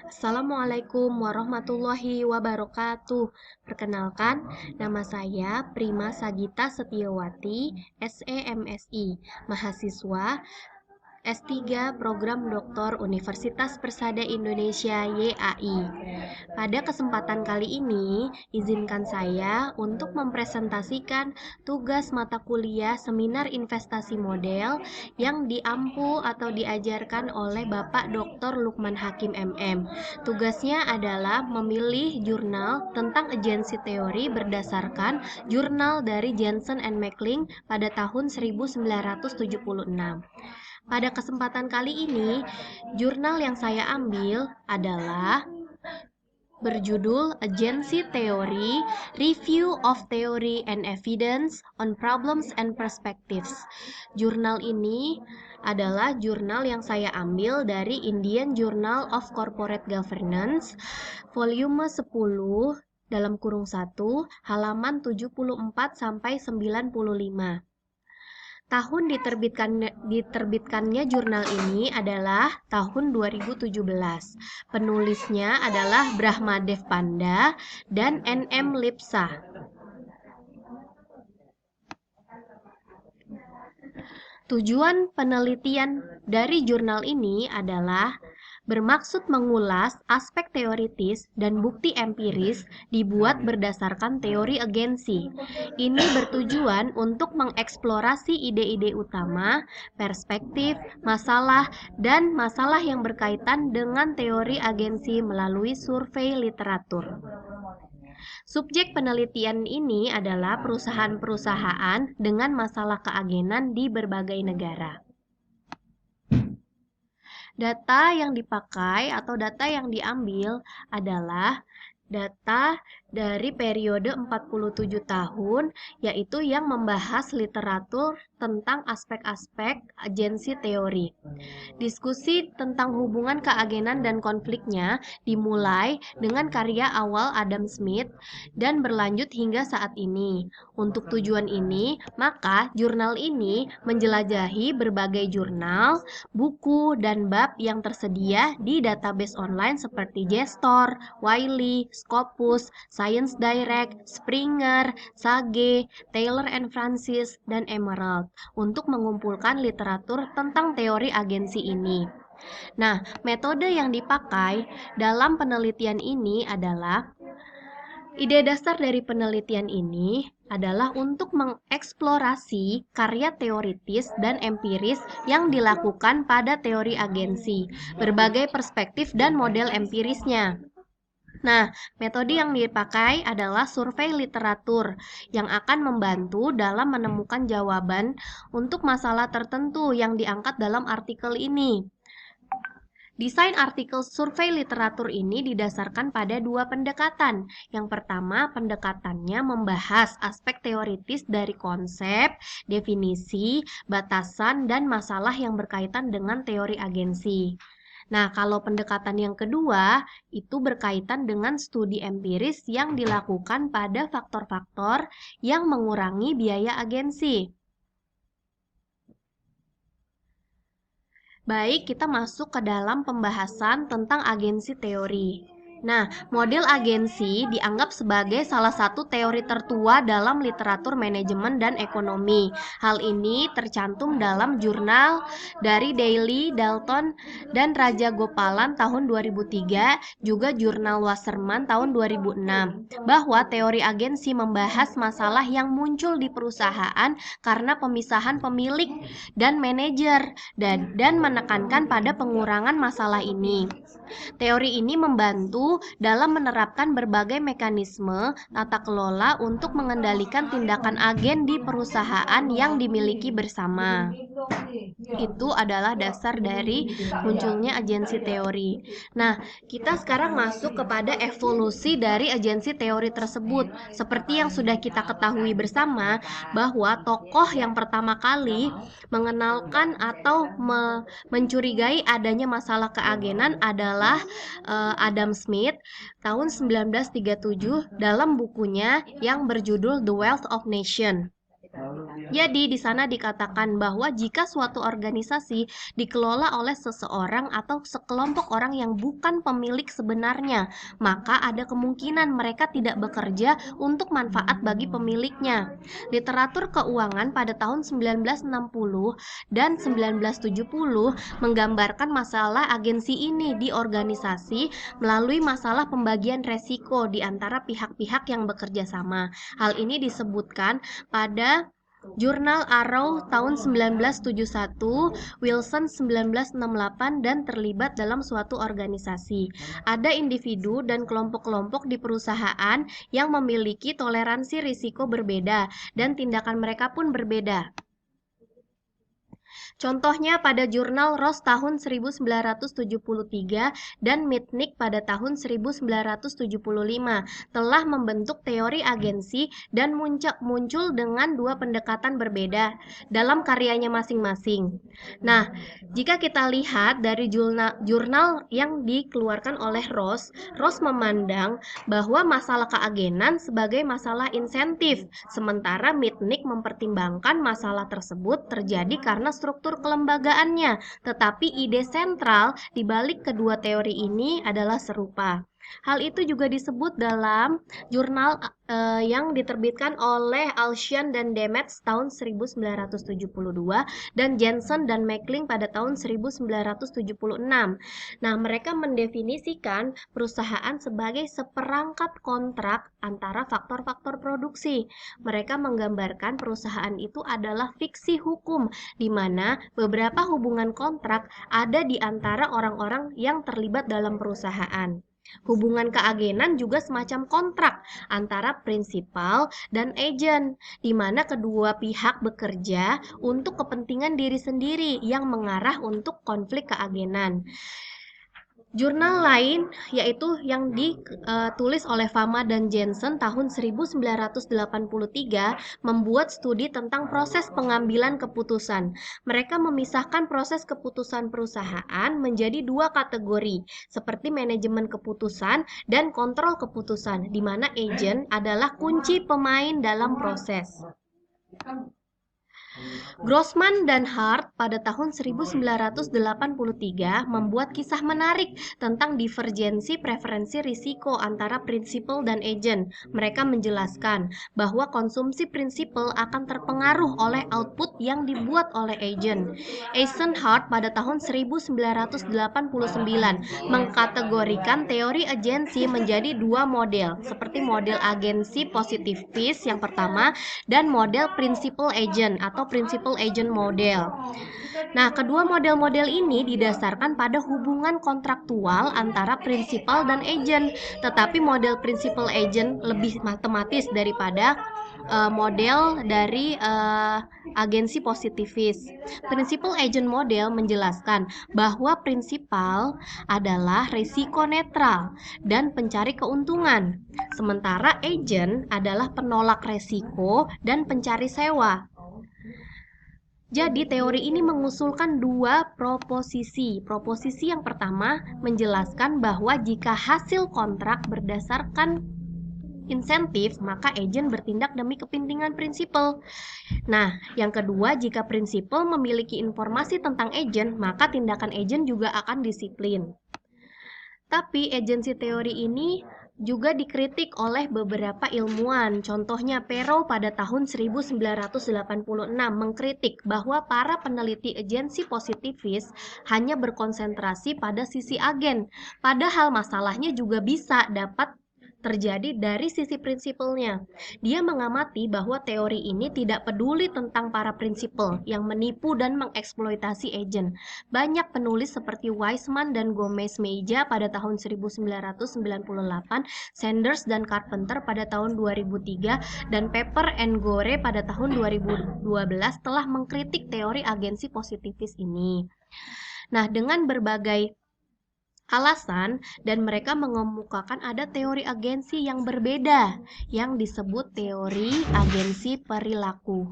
Assalamualaikum warahmatullahi wabarakatuh. Perkenalkan, nama saya Prima Sagita Setiawati, SEMSI, mahasiswa S3 Program Doktor Universitas Persada Indonesia YAI. Pada kesempatan kali ini, izinkan saya untuk mempresentasikan tugas mata kuliah Seminar Investasi Model yang diampu atau diajarkan oleh Bapak Dr. Lukman Hakim MM. Tugasnya adalah memilih jurnal tentang agensi teori berdasarkan jurnal dari Jensen and McLean pada tahun 1976. Pada kesempatan kali ini, jurnal yang saya ambil adalah berjudul Agency Theory, Review of Theory and Evidence on Problems and Perspectives. Jurnal ini adalah jurnal yang saya ambil dari Indian Journal of Corporate Governance, volume 10, dalam kurung 1, halaman 74 sampai 95. Tahun diterbitkannya jurnal ini adalah tahun 2017. Penulisnya adalah Brahmadev Panda dan N.M. Lipsa. Tujuan penelitian dari jurnal ini adalah bermaksud mengulas aspek teoritis dan bukti empiris dibuat berdasarkan teori agensi. Ini bertujuan untuk mengeksplorasi ide-ide utama, perspektif, masalah, dan masalah yang berkaitan dengan teori agensi melalui survei literatur. Subjek penelitian ini adalah perusahaan-perusahaan dengan masalah keagenan di berbagai negara. Data yang dipakai atau data yang diambil adalah data dari periode 47 tahun, yaitu yang membahas literatur tentang aspek-aspek agensi teori. Diskusi tentang hubungan keagenan dan konfliknya dimulai dengan karya awal Adam Smith dan berlanjut hingga saat ini. Untuk tujuan ini, maka jurnal ini menjelajahi berbagai jurnal, buku, dan bab yang tersedia di database online seperti JSTOR, Wiley, Scopus, Science Direct, Springer, Sage, Taylor and Francis, dan Emerald untuk mengumpulkan literatur tentang teori agensi ini. Nah, metode yang dipakai dalam penelitian ini adalah ide dasar dari penelitian ini adalah untuk mengeksplorasi karya teoritis dan empiris yang dilakukan pada teori agensi, berbagai perspektif dan model empirisnya. Nah, metode yang dipakai adalah survei literatur yang akan membantu dalam menemukan jawaban untuk masalah tertentu yang diangkat dalam artikel ini. Desain artikel survei literatur ini didasarkan pada dua pendekatan. Yang pertama, pendekatannya membahas aspek teoritis dari konsep, definisi, batasan, dan masalah yang berkaitan dengan teori agensi. Nah, kalau pendekatan yang kedua, itu berkaitan dengan studi empiris yang dilakukan pada faktor-faktor yang mengurangi biaya agensi. Baik, kita masuk ke dalam pembahasan tentang agensi teori. Nah, model agensi dianggap sebagai salah satu teori tertua dalam literatur manajemen dan ekonomi. Hal ini tercantum dalam jurnal dari Daly, Dalton, dan Raja Gopalan tahun 2003, juga jurnal Wasserman tahun 2006, bahwa teori agensi membahas masalah yang muncul di perusahaan karena pemisahan pemilik dan manajer dan menekankan pada pengurangan masalah ini. Teori ini membantu dalam menerapkan berbagai mekanisme tata kelola untuk mengendalikan tindakan agen di perusahaan yang dimiliki bersama. Itu adalah dasar dari munculnya agensi teori. Nah, kita sekarang masuk kepada evolusi dari agensi teori tersebut. Seperti yang sudah kita ketahui bersama, bahwa tokoh yang pertama kali mengenalkan atau mencurigai adanya masalah keagenan adalah Adam Smith tahun 1937 dalam bukunya yang berjudul The Wealth of Nations. Jadi, di sana dikatakan bahwa jika suatu organisasi dikelola oleh seseorang atau sekelompok orang yang bukan pemilik sebenarnya, maka ada kemungkinan mereka tidak bekerja untuk manfaat bagi pemiliknya. Literatur keuangan pada tahun 1960 dan 1970 menggambarkan masalah agensi ini di organisasi melalui masalah pembagian resiko di antara pihak-pihak yang bekerja sama. Hal ini disebutkan pada Jurnal Arrow tahun 1971, Wilson 1968, dan terlibat dalam suatu organisasi. Ada individu dan kelompok-kelompok di perusahaan yang memiliki toleransi risiko berbeda dan tindakan mereka pun berbeda. Contohnya pada jurnal Ross tahun 1973 dan Mitnick pada tahun 1975 telah membentuk teori agensi dan muncul dengan dua pendekatan berbeda dalam karyanya masing-masing. Nah, jika kita lihat dari jurnal yang dikeluarkan oleh Ross memandang bahwa masalah keagenan sebagai masalah insentif, sementara Mitnick mempertimbangkan masalah tersebut terjadi karena struktur kelembagaannya, tetapi ide sentral di balik kedua teori ini adalah serupa. Hal itu juga disebut dalam jurnal yang diterbitkan oleh Alshian dan Demetz tahun 1972 dan Jensen dan Meckling pada tahun 1976. Nah, mereka mendefinisikan perusahaan sebagai seperangkat kontrak antara faktor-faktor produksi. Mereka menggambarkan perusahaan itu adalah fiksi hukum, di mana beberapa hubungan kontrak ada di antara orang-orang yang terlibat dalam perusahaan. Hubungan keagenan juga semacam kontrak antara prinsipal dan agen, di mana kedua pihak bekerja untuk kepentingan diri sendiri yang mengarah untuk konflik keagenan. Jurnal lain yaitu yang ditulis oleh Fama dan Jensen tahun 1983 membuat studi tentang proses pengambilan keputusan. Mereka memisahkan proses keputusan perusahaan menjadi dua kategori, seperti manajemen keputusan dan kontrol keputusan, di mana agen adalah kunci pemain dalam proses. Grossman dan Hart pada tahun 1983 membuat kisah menarik tentang divergensi preferensi risiko antara prinsipal dan agen. Mereka menjelaskan bahwa konsumsi prinsipal akan terpengaruh oleh output yang dibuat oleh agen. Eisenhardt pada tahun 1989 mengkategorikan teori agensi menjadi dua model, seperti model agensi positivis yang pertama dan model principal agent atau principal agent model. Nah, kedua model-model ini didasarkan pada hubungan kontraktual antara prinsipal dan agent, tetapi model principal agent lebih matematis daripada model dari agensi positivis. Principal agent model menjelaskan bahwa prinsipal adalah risiko netral dan pencari keuntungan, sementara agent adalah penolak resiko dan pencari sewa. Jadi teori ini mengusulkan dua proposisi. Proposisi yang pertama menjelaskan bahwa jika hasil kontrak berdasarkan insentif, maka agen bertindak demi kepentingan prinsipal. Nah, yang kedua, jika prinsipal memiliki informasi tentang agen, maka tindakan agen juga akan disiplin. Tapi agensi teori ini juga dikritik oleh beberapa ilmuwan. Contohnya Pero pada tahun 1986 mengkritik bahwa para peneliti agensi positivis hanya berkonsentrasi pada sisi agen, padahal masalahnya juga bisa dapat terjadi dari sisi prinsipalnya. Dia mengamati bahwa teori ini tidak peduli tentang para prinsipal yang menipu dan mengeksploitasi agen. Banyak penulis seperti Weisman dan Gomez-Mejia pada tahun 1998, Sanders dan Carpenter pada tahun 2003, dan Pepper and Gore pada tahun 2012 telah mengkritik teori agensi positivis ini. Nah, dengan berbagai alasan dan mereka mengemukakan ada teori agensi yang berbeda yang disebut teori agensi perilaku.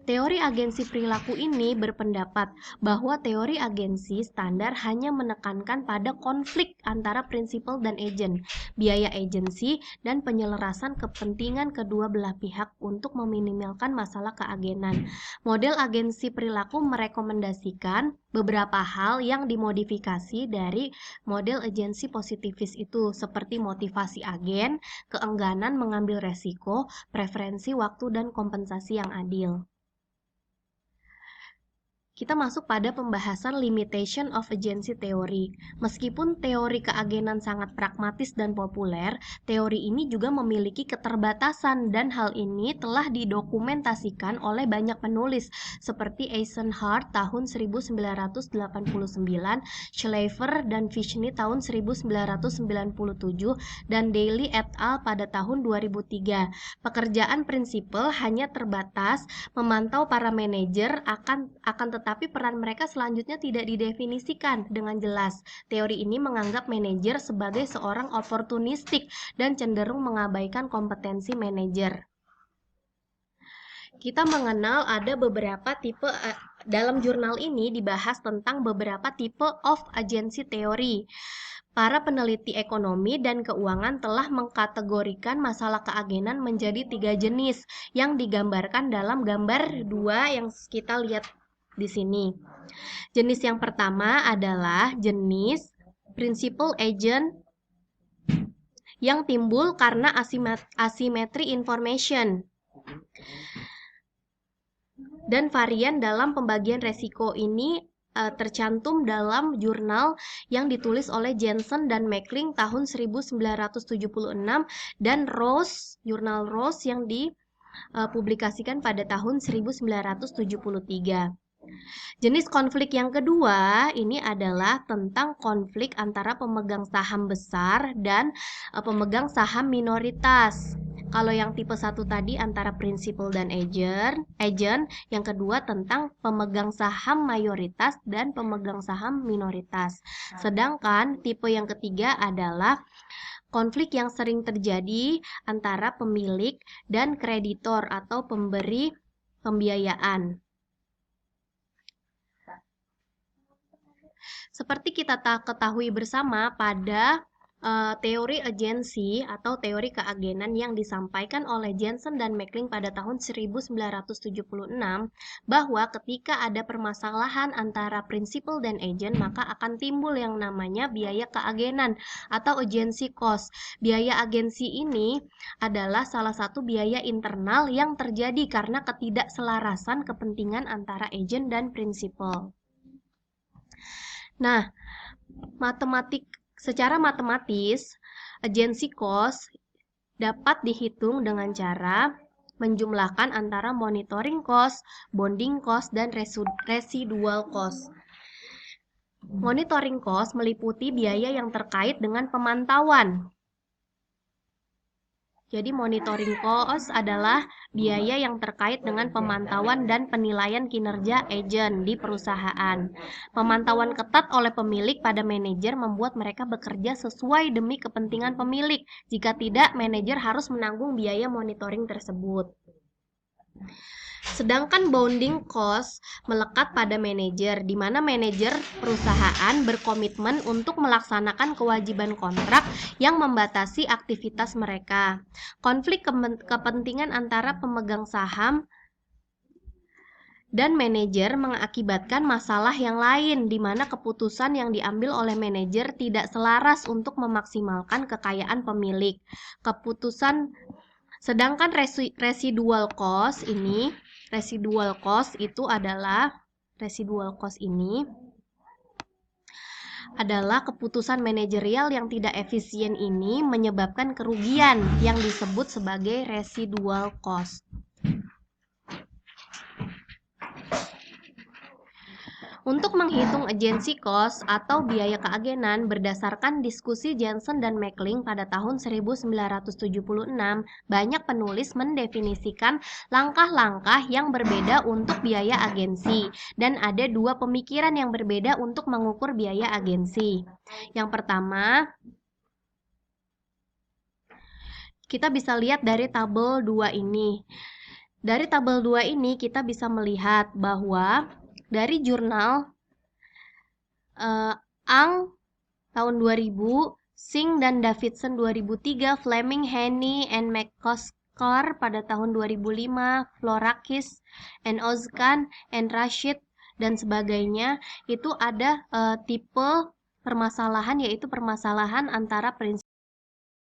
Teori agensi perilaku ini berpendapat bahwa teori agensi standar hanya menekankan pada konflik antara prinsipal dan agent, biaya agensi, dan penyelarasan kepentingan kedua belah pihak untuk meminimalkan masalah keagenan. Model agensi perilaku merekomendasikan beberapa hal yang dimodifikasi dari model agensi positivis itu, seperti motivasi agen, keengganan mengambil resiko, preferensi waktu, dan kompensasi yang adil. Kita masuk pada pembahasan limitation of agency theory. Meskipun teori keagenan sangat pragmatis dan populer, teori ini juga memiliki keterbatasan dan hal ini telah didokumentasikan oleh banyak penulis seperti Eisenhardt tahun 1989, Shleifer dan Vishny tahun 1997, dan Daly et al. Pada tahun 2003. Pekerjaan prinsipal hanya terbatas memantau para manajer akan tetapi peran mereka selanjutnya tidak didefinisikan dengan jelas. Teori ini menganggap manajer sebagai seorang oportunistik dan cenderung mengabaikan kompetensi manajer. Kita mengenal ada beberapa tipe, dalam jurnal ini dibahas tentang beberapa tipe of agency theory. Para peneliti ekonomi dan keuangan telah mengkategorikan masalah keagenan menjadi 3 jenis yang digambarkan dalam gambar 2 yang kita lihat di sini. Jenis yang pertama adalah jenis principal agent yang timbul karena asimetri information dan varian dalam pembagian resiko. Ini tercantum dalam jurnal yang ditulis oleh Jensen dan Meckling tahun 1976 dan Rose, jurnal Rose yang dipublikasikan pada tahun 1973. Jenis konflik yang kedua ini adalah tentang konflik antara pemegang saham besar dan pemegang saham minoritas. Kalau yang tipe 1 tadi antara prinsipal dan agent, yang kedua tentang pemegang saham mayoritas dan pemegang saham minoritas. Sedangkan tipe yang ketiga adalah konflik yang sering terjadi antara pemilik dan kreditor atau pemberi pembiayaan. Seperti kita ketahui bersama pada teori agensi atau teori keagenan yang disampaikan oleh Jensen dan Meckling pada tahun 1976, bahwa ketika ada permasalahan antara prinsipal dan agent, maka akan timbul yang namanya biaya keagenan atau agency cost. Biaya agensi ini adalah salah satu biaya internal yang terjadi karena ketidakselarasan kepentingan antara agent dan prinsipal. Nah, secara matematis, agency cost dapat dihitung dengan cara menjumlahkan antara monitoring cost, bonding cost, dan residual cost. Monitoring cost meliputi biaya yang terkait dengan pemantauan. Jadi monitoring cost adalah biaya yang terkait dengan pemantauan dan penilaian kinerja agen di perusahaan. Pemantauan ketat oleh pemilik pada manajer membuat mereka bekerja sesuai demi kepentingan pemilik. Jika tidak, manajer harus menanggung biaya monitoring tersebut. Sedangkan bonding cost melekat pada manajer, di mana manajer perusahaan berkomitmen untuk melaksanakan kewajiban kontrak yang membatasi aktivitas mereka. Konflik kepentingan antara pemegang saham dan manajer mengakibatkan masalah yang lain, di mana keputusan yang diambil oleh manajer tidak selaras untuk memaksimalkan kekayaan pemilik. Sedangkan residual cost adalah keputusan manajerial yang tidak efisien ini menyebabkan kerugian yang disebut sebagai residual cost. Untuk menghitung agency cost atau biaya keagenan berdasarkan diskusi Jensen dan Mackling pada tahun 1976, banyak penulis mendefinisikan langkah-langkah yang berbeda untuk biaya agensi, dan ada dua pemikiran yang berbeda untuk mengukur biaya agensi. Yang pertama, kita bisa lihat dari tabel 2 ini. Dari tabel 2 ini kita bisa melihat bahwa dari jurnal Ang tahun 2000, Singh dan Davidson 2003, Fleming, Haney, and McCosker pada tahun 2005, Florakis, and Ozkan, and Rashid, dan sebagainya, itu ada tipe permasalahan, yaitu permasalahan antara prinsip